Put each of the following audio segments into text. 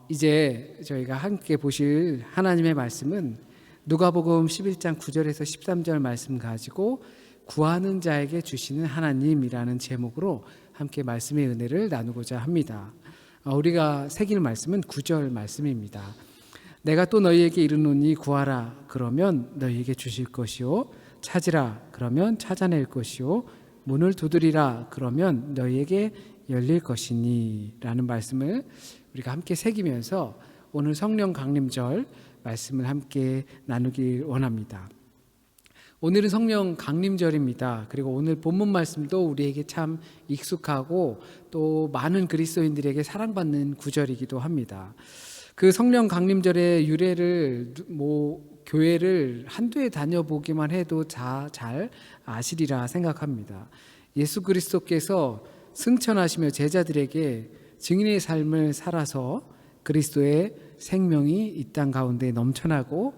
이제 저희가 함께 보실 하나님의 말씀은 누가복음 11장 9절에서 13절 말씀 가지고 구하는 자에게 주시는 하나님이라는 제목으로 함께 말씀의 은혜를 나누고자 합니다. 우리가 새길 말씀은 9절 말씀입니다. 내가 또 너희에게 이르노니 구하라 그러면 너희에게 주실 것이요 찾으라 그러면 찾아낼 것이요 문을 두드리라 그러면 너희에게 열릴 것이니 라는 말씀을 우리가 함께 새기면서 오늘 성령 강림절 말씀을 함께 나누길 원합니다. 오늘은 성령 강림절입니다. 그리고 오늘 본문 말씀도 우리에게 참 익숙하고 또 많은 그리스도인들에게 사랑받는 구절이기도 합니다. 그 성령 강림절의 유래를 교회를 한두 해 다녀보기만 해도 잘 아시리라 생각합니다. 예수 그리스도께서 승천하시며 제자들에게 증인의 삶을 살아서 그리스도의 생명이 이 땅 가운데 넘쳐나고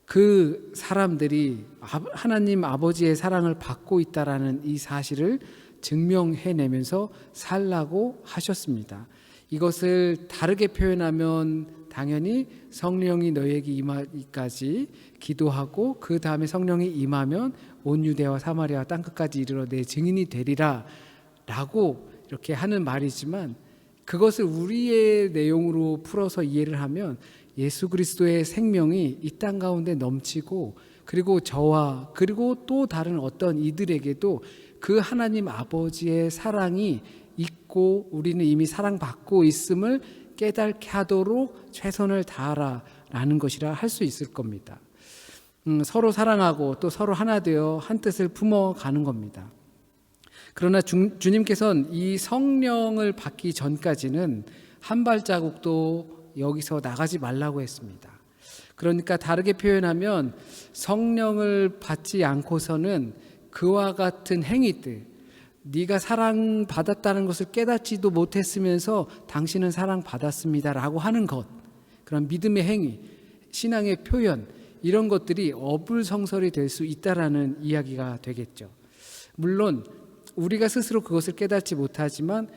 그 사람들이 하나님 아버지의 사랑을 받고 있다라는 이 사실을 증명해내면서 살라고 하셨습니다. 이것을 다르게 표현하면 당연히 성령이 너희에게 임하기까지 기도하고 그 다음에 성령이 임하면 온 유대와 사마리아와 땅끝까지 이르러 내 증인이 되리라 라고 이렇게 하는 말이지만, 그것을 우리의 내용으로 풀어서 이해를 하면 예수 그리스도의 생명이 이 땅 가운데 넘치고, 그리고 저와 그리고 또 다른 어떤 이들에게도 그 하나님 아버지의 사랑이 있고 우리는 이미 사랑받고 있음을 깨닫게 하도록 최선을 다하라라는 것이라 할 수 있을 겁니다. 서로 사랑하고 또 서로 하나 되어 한 뜻을 품어가는 겁니다. 그러나 주님께서는 이 성령을 받기 전까지는 한 발자국도 여기서 나가지 말라고 했습니다. 그러니까 다르게 표현하면 성령을 받지 않고서는 그와 같은 행위들, 네가 사랑받았다는 것을 깨닫지도 못했으면서 당신은 사랑받았습니다 라고 하는 것, 그런 믿음의 행위, 신앙의 표현, 이런 것들이 어불성설이 될 수 있다라는 이야기가 되겠죠. 물론 우리가 스스로 그것을 깨닫지 못하지만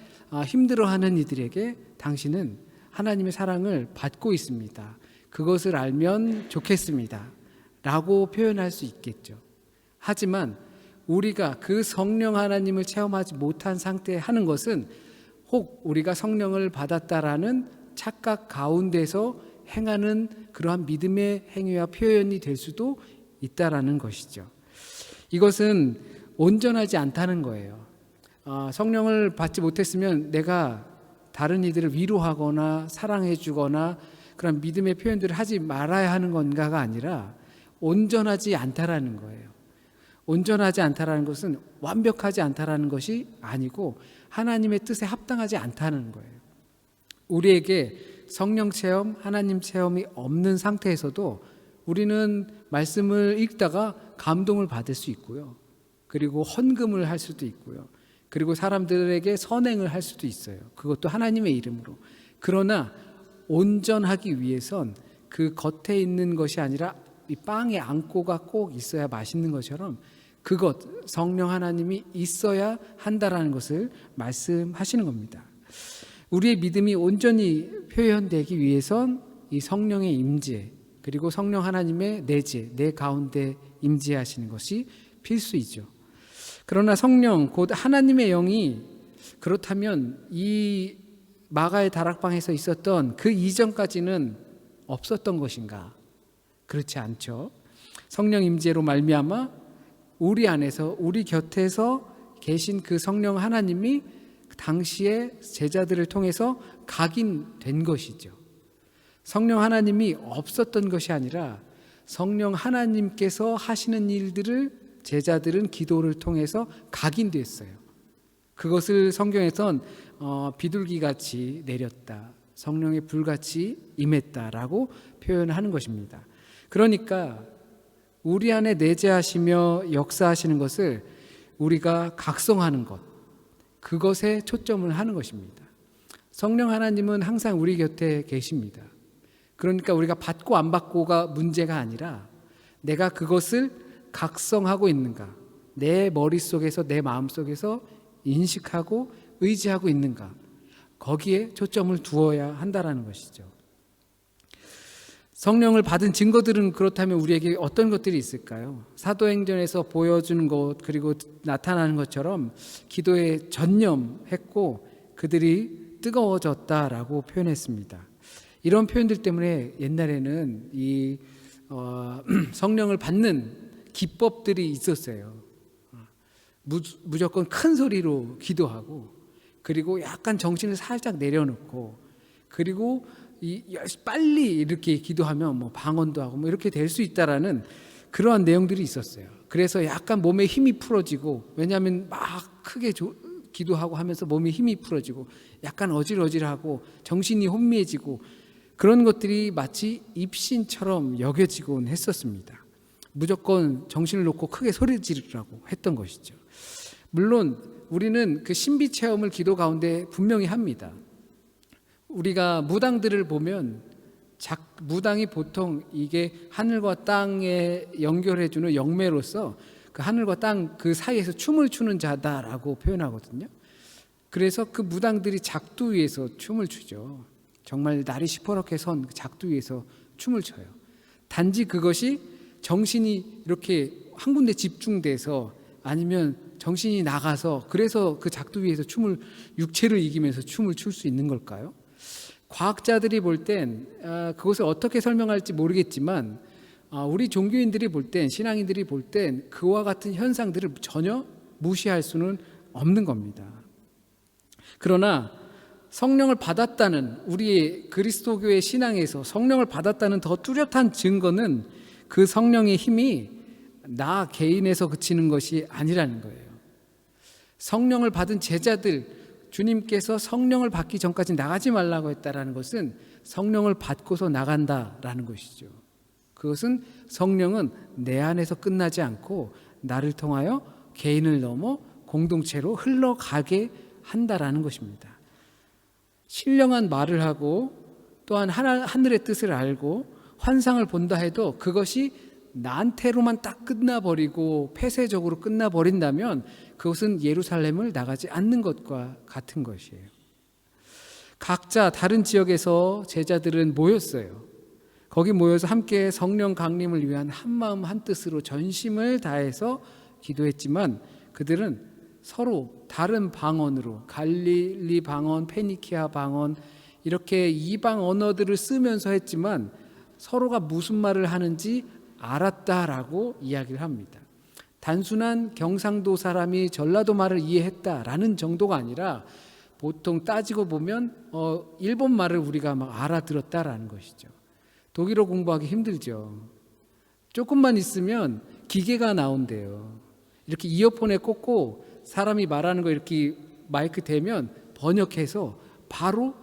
힘들어하는 이들에게 당신은 하나님의 사랑을 받고 있습니다, 그것을 알면 좋겠습니다 라고 표현할 수 있겠죠. 하지만 우리가 그 성령 하나님을 체험하지 못한 상태에 하는 것은 혹 우리가 성령을 받았다라는 착각 가운데서 행하는 그러한 믿음의 행위와 표현이 될 수도 있다라는 것이죠. 이것은 온전하지 않다는 거예요. 성령을 받지 못했으면 내가 다른 이들을 위로하거나 사랑해 주거나 그런 믿음의 표현들을 하지 말아야 하는 건가가 아니라 온전하지 않다라는 거예요. 온전하지 않다라는 것은 완벽하지 않다라는 것이 아니고 하나님의 뜻에 합당하지 않다는 거예요. 우리에게 성령 체험, 하나님 체험이 없는 상태에서도 우리는 말씀을 읽다가 감동을 받을 수 있고요. 그리고 헌금을 할 수도 있고요. 그리고 사람들에게 선행을 할 수도 있어요. 그것도 하나님의 이름으로. 그러나 온전하기 위해선 그 겉에 있는 것이 아니라 이 빵에 안고가 꼭 있어야 맛있는 것처럼 그것, 성령 하나님이 있어야 한다라는 것을 말씀하시는 겁니다. 우리의 믿음이 온전히 표현되기 위해선 이 성령의 임재, 그리고 성령 하나님의 내재, 내 가운데 임재하시는 것이 필수이죠. 그러나 성령, 곧 하나님의 영이 그렇다면 이 마가의 다락방에서 있었던 그 이전까지는 없었던 것인가? 그렇지 않죠. 성령 임재로 말미암아 우리 안에서, 우리 곁에서 계신 그 성령 하나님이 당시에 제자들을 통해서 각인된 것이죠. 성령 하나님이 없었던 것이 아니라 성령 하나님께서 하시는 일들을 제자들은 기도를 통해서 각인됐어요. 그것을 성경에선 비둘기같이 내렸다, 성령의 불같이 임했다라고 표현하는 것입니다. 그러니까 우리 안에 내재하시며 역사하시는 것을 우리가 각성하는 것, 그것에 초점을 하는 것입니다. 성령 하나님은 항상 우리 곁에 계십니다. 그러니까 우리가 받고 안 받고가 문제가 아니라 내가 그것을 각성하고 있는가, 내 머릿속에서 내 마음속에서 인식하고 의지하고 있는가, 거기에 초점을 두어야 한다라는 것이죠. 성령을 받은 증거들은 그렇다면 우리에게 어떤 것들이 있을까요? 사도행전에서 보여주는 것 그리고 나타나는 것처럼 기도에 전념했고 그들이 뜨거워졌다라고 표현했습니다. 이런 표현들 때문에 옛날에는 이 성령을 받는 기법들이 있었어요. 무조건 큰 소리로 기도하고, 그리고 약간 정신을 살짝 내려놓고, 그리고 빨리 이렇게 기도하면 뭐 방언도 하고 뭐 이렇게 될 수 있다라는 그러한 내용들이 있었어요. 그래서 약간 몸에 힘이 풀어지고, 왜냐하면 막 크게 기도하고 하면서 몸에 힘이 풀어지고 약간 어질어질하고 정신이 혼미해지고 그런 것들이 마치 입신처럼 여겨지곤 했었습니다. 무조건 정신을 놓고 크게 소리 지르라고 했던 것이죠. 물론 우리는 그 신비 체험을 기도 가운데 분명히 합니다. 우리가 무당들을 보면 무당이 보통 이게 하늘과 땅에 연결해주는 영매로서 그 하늘과 땅 그 사이에서 춤을 추는 자다라고 표현하거든요. 그래서 그 무당들이 작두 위에서 춤을 추죠. 정말 날이 시퍼렇게 선 작두 위에서 춤을 춰요. 단지 그것이 정신이 이렇게 한 군데 집중돼서 아니면 정신이 나가서 그래서 그 작두 위에서 육체를 이기면서 춤을 출 수 있는 걸까요? 과학자들이 볼 땐 그것을 어떻게 설명할지 모르겠지만 우리 종교인들이 볼 땐, 신앙인들이 볼 땐 그와 같은 현상들을 전혀 무시할 수는 없는 겁니다. 그러나 성령을 받았다는, 우리의 그리스도교의 신앙에서 성령을 받았다는 더 뚜렷한 증거는 그 성령의 힘이 나 개인에서 그치는 것이 아니라는 거예요. 성령을 받은 제자들, 주님께서 성령을 받기 전까지 나가지 말라고 했다라는 것은 성령을 받고서 나간다라는 것이죠. 그것은 성령은 내 안에서 끝나지 않고 나를 통하여 개인을 넘어 공동체로 흘러가게 한다라는 것입니다. 신령한 말을 하고 또한 하늘의 뜻을 알고 환상을 본다 해도 그것이 나한테로만 딱 끝나버리고 폐쇄적으로 끝나버린다면 그것은 예루살렘을 나가지 않는 것과 같은 것이에요. 각자 다른 지역에서 제자들은 모였어요. 거기 모여서 함께 성령 강림을 위한 한마음 한뜻으로 전심을 다해서 기도했지만 그들은 서로 다른 방언으로, 갈릴리 방언, 페니키아 방언, 이렇게 이방 언어들을 쓰면서 했지만 서로가 무슨 말을 하는지 알았다라고 이야기를 합니다. 단순한 경상도 사람이 전라도 말을 이해했다라는 정도가 아니라 보통 따지고 보면 일본 말을 우리가 막 알아들었다라는 것이죠. 독일어 공부하기 힘들죠. 조금만 있으면 기계가 나온대요. 이렇게 이어폰에 꽂고 사람이 말하는 거 이렇게 마이크 대면 번역해서 바로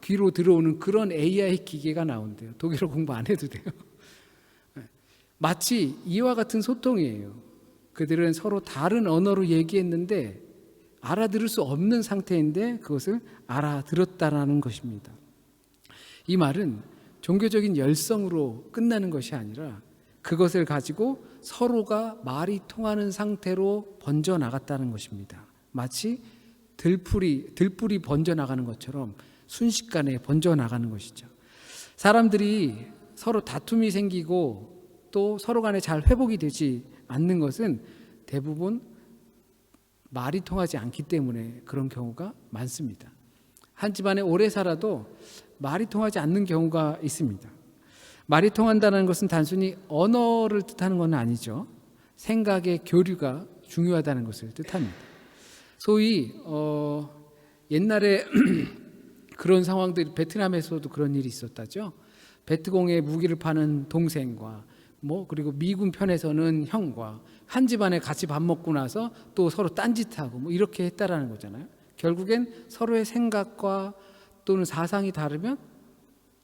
귀로 들어오는 그런 AI 기계가 나온대요. 독일어 공부 안 해도 돼요. 마치 이와 같은 소통이에요. 그들은 서로 다른 언어로 얘기했는데 알아들을 수 없는 상태인데 그것을 알아들었다라는 것입니다. 이 말은 종교적인 열성으로 끝나는 것이 아니라 그것을 가지고 서로가 말이 통하는 상태로 번져나갔다는 것입니다. 마치 들불이 번져나가는 것처럼 순식간에 번져나가는 것이죠. 사람들이 서로 다툼이 생기고 또 서로 간에 잘 회복이 되지 않는 것은 대부분 말이 통하지 않기 때문에 그런 경우가 많습니다. 한 집안에 오래 살아도 말이 통하지 않는 경우가 있습니다. 말이 통한다는 것은 단순히 언어를 뜻하는 건 아니죠. 생각의 교류가 중요하다는 것을 뜻합니다. 소위 옛날에 그런 상황들이 베트남에서도 그런 일이 있었다죠. 베트공에 무기를 파는 동생과 그리고 미군 편에서는 형과 한 집안에 같이 밥 먹고 나서 또 서로 딴짓하고 이렇게 했다라는 거잖아요. 결국엔 서로의 생각과 또는 사상이 다르면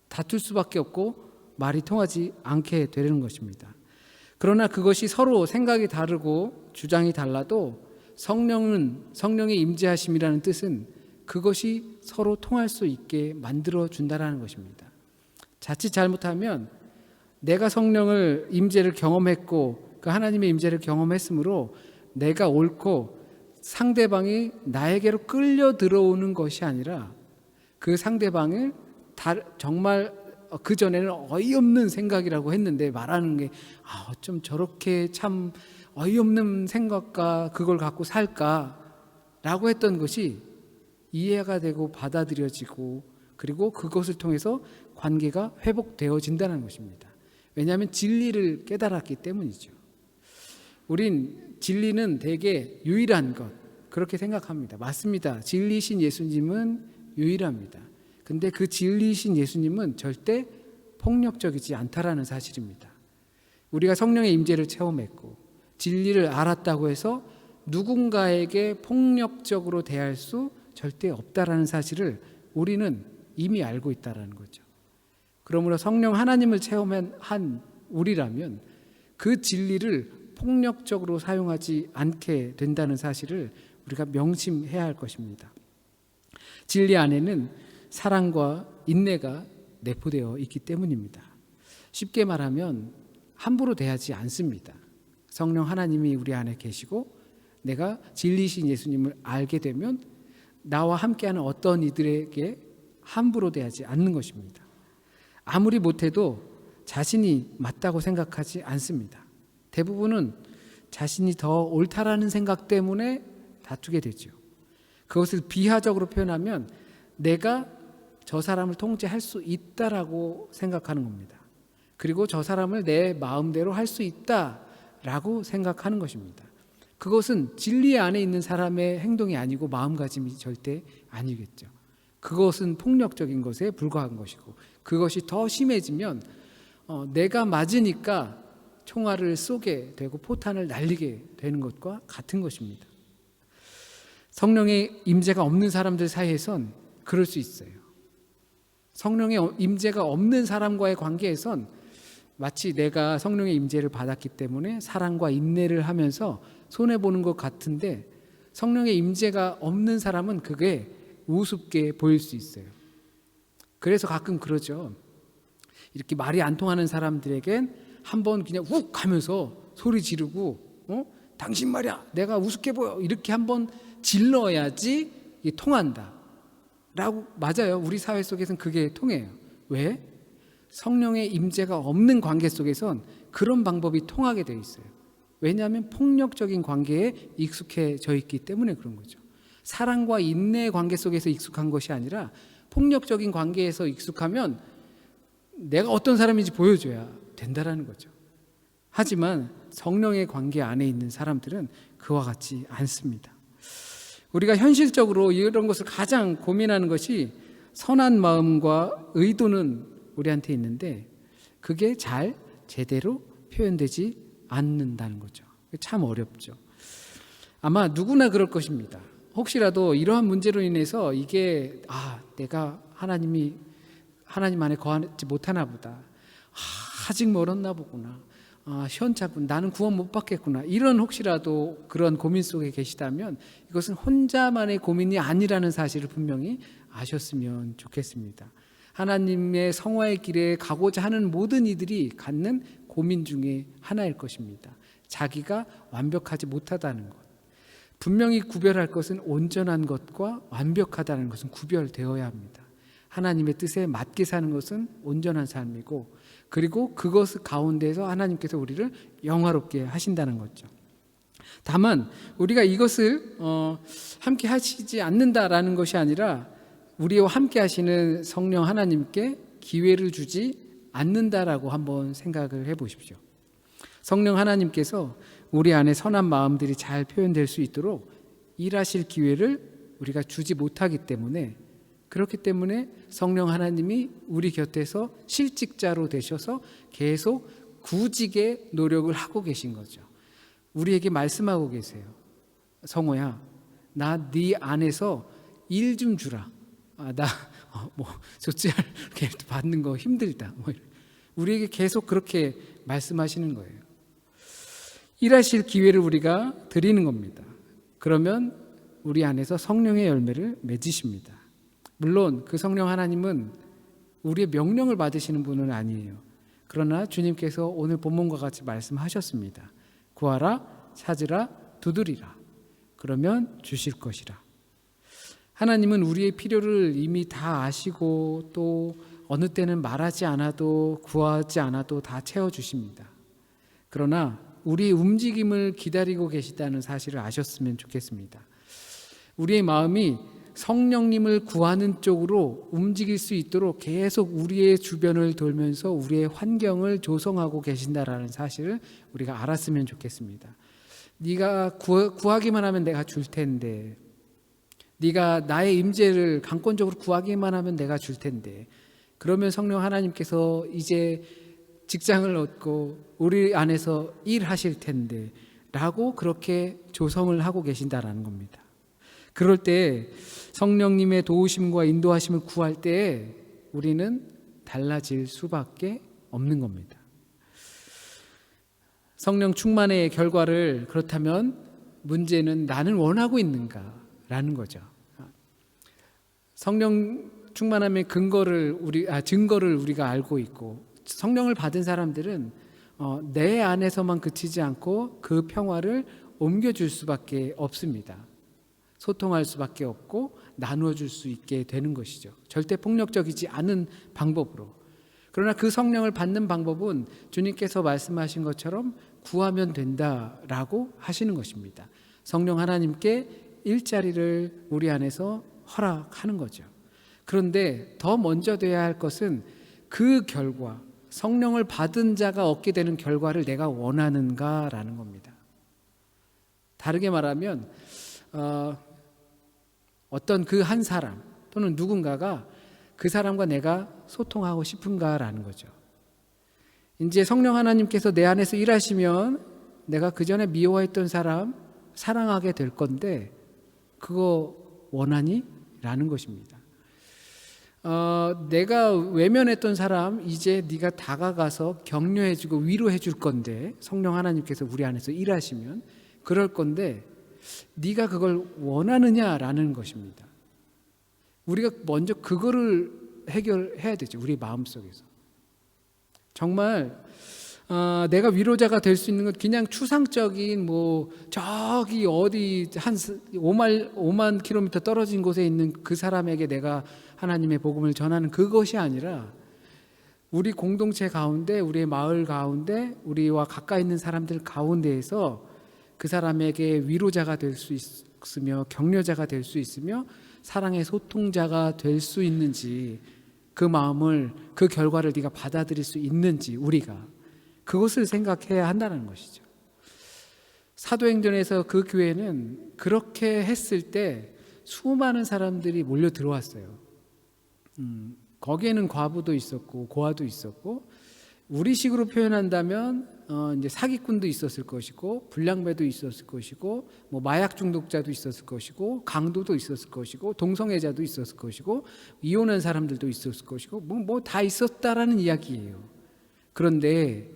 다툴 수밖에 없고 말이 통하지 않게 되는 것입니다. 그러나 그것이 서로 생각이 다르고 주장이 달라도 성령의 임재하심이라는 뜻은 그것이 서로 통할 수 있게 만들어 준다라는 것입니다. 자칫 잘못하면 내가 성령을 임재를 경험했고 그 하나님의 임재를 경험했으므로 내가 옳고 상대방이 나에게로 끌려 들어오는 것이 아니라 그 상대방을 정말 그전에는 어이없는 생각이라고 했는데 말하는 게 어쩜 저렇게 참 어이없는 생각과 그걸 갖고 살까라고 했던 것이 이해가 되고 받아들여지고 그리고 그것을 통해서 관계가 회복되어진다는 것입니다. 왜냐하면 진리를 깨달았기 때문이죠. 우린 진리는 되게 유일한 것 그렇게 생각합니다. 맞습니다. 진리신 예수님은 유일합니다. 근데 그 진리신 예수님은 절대 폭력적이지 않다라는 사실입니다. 우리가 성령의 임재를 체험했고 진리를 알았다고 해서 누군가에게 폭력적으로 대할 수 절대 없다라는 사실을 우리는 이미 알고 있다라는 거죠. 그러므로 성령 하나님을 체험한 우리라면 그 진리를 폭력적으로 사용하지 않게 된다는 사실을 우리가 명심해야 할 것입니다. 진리 안에는 사랑과 인내가 내포되어 있기 때문입니다. 쉽게 말하면 함부로 대하지 않습니다. 성령 하나님이 우리 안에 계시고 내가 진리신 예수님을 알게 되면 나와 함께하는 어떤 이들에게 함부로 대하지 않는 것입니다. 아무리 못해도 자신이 맞다고 생각하지 않습니다. 대부분은 자신이 더 옳다라는 생각 때문에 다투게 되죠. 그것을 비하적으로 표현하면 내가 저 사람을 통제할 수 있다라고 생각하는 겁니다. 그리고 저 사람을 내 마음대로 할 수 있다라고 생각하는 것입니다. 그것은 진리 안에 있는 사람의 행동이 아니고 마음가짐이 절대 아니겠죠. 그것은 폭력적인 것에 불과한 것이고 그것이 더 심해지면 내가 맞으니까 총알을 쏘게 되고 포탄을 날리게 되는 것과 같은 것입니다. 성령의 임재가 없는 사람들 사이에선 그럴 수 있어요. 성령의 임재가 없는 사람과의 관계에선 마치 내가 성령의 임재를 받았기 때문에 사랑과 인내를 하면서 손해보는 것 같은데 성령의 임재가 없는 사람은 그게 우습게 보일 수 있어요. 그래서 가끔 그러죠. 이렇게 말이 안 통하는 사람들에겐 한번 그냥 욱 하면서 소리 지르고 당신 말이야 내가 우습게 보여 이렇게 한번 질러야지 통한다 라고. 맞아요. 우리 사회 속에서는 그게 통해요. 왜? 성령의 임재가 없는 관계 속에선 그런 방법이 통하게 돼 있어요. 왜냐하면 폭력적인 관계에 익숙해져 있기 때문에 그런 거죠. 사랑과 인내의 관계 속에서 익숙한 것이 아니라 폭력적인 관계에서 익숙하면 내가 어떤 사람인지 보여줘야 된다라는 거죠. 하지만 성령의 관계 안에 있는 사람들은 그와 같지 않습니다. 우리가 현실적으로 이런 것을 가장 고민하는 것이 선한 마음과 의도는 우리한테 있는데 그게 잘 제대로 표현되지 않는다는 거죠. 참 어렵죠. 아마 누구나 그럴 것입니다. 혹시라도 이러한 문제로 인해서 이게 내가 하나님 안에 거하지 못하나 보다. 아직 멀었나 보구나. 시원찮군. 나는 구원 못 받겠구나. 이런 혹시라도 그런 고민 속에 계시다면 이것은 혼자만의 고민이 아니라는 사실을 분명히 아셨으면 좋겠습니다. 하나님의 성화의 길에 가고자 하는 모든 이들이 갖는 고민 중에 하나일 것입니다. 자기가 완벽하지 못하다는 것. 분명히 구별할 것은 온전한 것과 완벽하다는 것은 구별되어야 합니다. 하나님의 뜻에 맞게 사는 것은 온전한 삶이고 그리고 그것 가운데서 하나님께서 우리를 영화롭게 하신다는 거죠. 다만 우리가 이것을 함께 하시지 않는다라는 것이 아니라 우리와 함께 하시는 성령 하나님께 기회를 주지 않는다라고 한번 생각을 해보십시오. 성령 하나님께서 우리 안에 선한 마음들이 잘 표현될 수 있도록 일하실 기회를 우리가 주지 못하기 때문에 그렇기 때문에 성령 하나님이 우리 곁에서 실직자로 되셔서 계속 구직의 노력을 하고 계신 거죠. 우리에게 말씀하고 계세요. 성호야, 나 네 안에서 일 좀 주라. 나 조치할 받는 거 힘들다. 우리에게 계속 그렇게 말씀하시는 거예요. 일하실 기회를 우리가 드리는 겁니다. 그러면 우리 안에서 성령의 열매를 맺으십니다. 물론 그 성령 하나님은 우리의 명령을 받으시는 분은 아니에요. 그러나 주님께서 오늘 본문과 같이 말씀하셨습니다. 구하라, 찾으라, 두드리라. 그러면 주실 것이라. 하나님은 우리의 필요를 이미 다 아시고 또 어느 때는 말하지 않아도 구하지 않아도 다 채워주십니다. 그러나 우리의 움직임을 기다리고 계시다는 사실을 아셨으면 좋겠습니다. 우리의 마음이 성령님을 구하는 쪽으로 움직일 수 있도록 계속 우리의 주변을 돌면서 우리의 환경을 조성하고 계신다라는 사실을 우리가 알았으면 좋겠습니다. 네가 구하기만 하면 내가 줄 텐데, 네가 나의 임재를 강권적으로 구하기만 하면 내가 줄 텐데, 그러면 성령 하나님께서 이제 직장을 얻고 우리 안에서 일하실 텐데 라고 그렇게 조성을 하고 계신다라는 겁니다. 그럴 때 성령님의 도우심과 인도하심을 구할 때 우리는 달라질 수밖에 없는 겁니다. 성령 충만의 결과를 그렇다면 문제는 나는 원하고 있는가라는 거죠. 성령 충만함의 증거를 우리가 알고 있고, 성령을 받은 사람들은 내 안에서만 그치지 않고 그 평화를 옮겨줄 수밖에 없습니다. 소통할 수밖에 없고 나누어 줄 수 있게 되는 것이죠. 절대 폭력적이지 않은 방법으로. 그러나 그 성령을 받는 방법은 주님께서 말씀하신 것처럼 구하면 된다라고 하시는 것입니다. 성령 하나님께 일자리를 우리 안에서 허락하는 거죠. 그런데 더 먼저 돼야 할 것은 그 결과, 성령을 받은 자가 얻게 되는 결과를 내가 원하는가라는 겁니다. 다르게 말하면 어떤 그 한 사람 또는 누군가가 그 사람과 내가 소통하고 싶은가라는 거죠. 이제 성령 하나님께서 내 안에서 일하시면 내가 그 전에 미워했던 사람 사랑하게 될 건데 그거 원하니? 라는 것입니다. 내가 외면했던 사람 이제 네가 다가가서 격려해주고 위로해줄 건데, 성령 하나님께서 우리 안에서 일하시면 그럴 건데 네가 그걸 원하느냐라는 것입니다. 우리가 먼저 그거를 해결해야 되죠. 우리 마음속에서. 정말 내가 위로자가 될 수 있는 건 그냥 추상적인 저기 어디 한 5만 킬로미터 떨어진 곳에 있는 그 사람에게 내가 하나님의 복음을 전하는 그것이 아니라 우리 공동체 가운데, 우리의 마을 가운데, 우리와 가까이 있는 사람들 가운데에서 그 사람에게 위로자가 될 수 있으며 격려자가 될 수 있으며 사랑의 소통자가 될 수 있는지, 그 마음을, 그 결과를 네가 받아들일 수 있는지 우리가 그것을 생각해야 한다는 것이죠. 사도행전에서 그 교회는 그렇게 했을 때 수많은 사람들이 몰려 들어왔어요. 거기에는 과부도 있었고 고아도 있었고, 우리식으로 표현한다면 이제 사기꾼도 있었을 것이고, 불량배도 있었을 것이고, 마약 중독자도 있었을 것이고, 강도도 있었을 것이고, 동성애자도 있었을 것이고, 이혼한 사람들도 있었을 것이고, 다 있었다라는 이야기예요. 그런데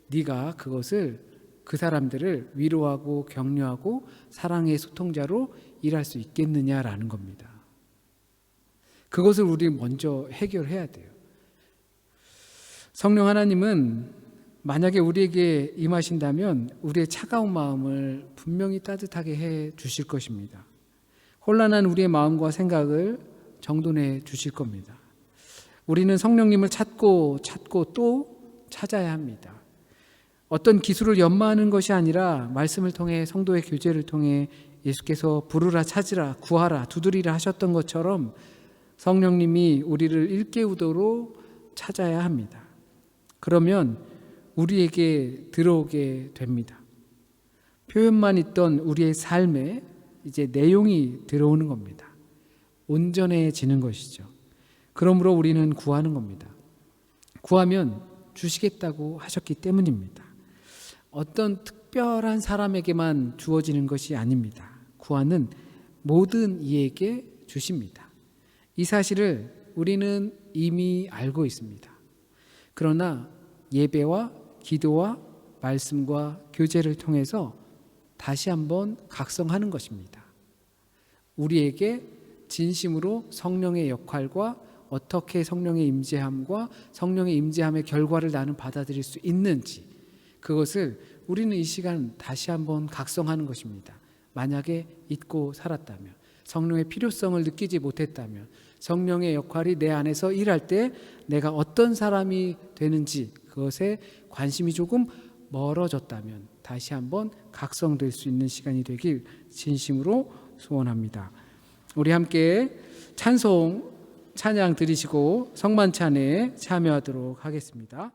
네가 그것을, 그 사람들을 위로하고 격려하고 사랑의 소통자로 일할 수 있겠느냐라는 겁니다. 그것을 우리 먼저 해결해야 돼요. 성령 하나님은 만약에 우리에게 임하신다면 우리의 차가운 마음을 분명히 따뜻하게 해 주실 것입니다. 혼란한 우리의 마음과 생각을 정돈해 주실 겁니다. 우리는 성령님을 찾고 또 찾아야 합니다. 어떤 기술을 연마하는 것이 아니라 말씀을 통해, 성도의 교제를 통해 예수께서 부르라, 찾으라, 구하라, 두드리라 하셨던 것처럼 성령님이 우리를 일깨우도록 찾아야 합니다. 그러면 우리에게 들어오게 됩니다. 표현만 있던 우리의 삶에 이제 내용이 들어오는 겁니다. 온전해지는 것이죠. 그러므로 우리는 구하는 겁니다. 구하면 주시겠다고 하셨기 때문입니다. 어떤 특별한 사람에게만 주어지는 것이 아닙니다. 구하는 모든 이에게 주십니다. 이 사실을 우리는 이미 알고 있습니다. 그러나 예배와 기도와 말씀과 교제를 통해서 다시 한번 각성하는 것입니다. 우리에게 진심으로 성령의 역할과 어떻게 성령의 임재함과 성령의 임재함의 결과를 나는 받아들일 수 있는지, 그것을 우리는 이 시간 다시 한번 각성하는 것입니다. 만약에 잊고 살았다면, 성령의 필요성을 느끼지 못했다면, 성령의 역할이 내 안에서 일할 때 내가 어떤 사람이 되는지 그것에 관심이 조금 멀어졌다면 다시 한번 각성될 수 있는 시간이 되길 진심으로 소원합니다. 우리 함께 찬양 드리시고 성만찬에 참여하도록 하겠습니다.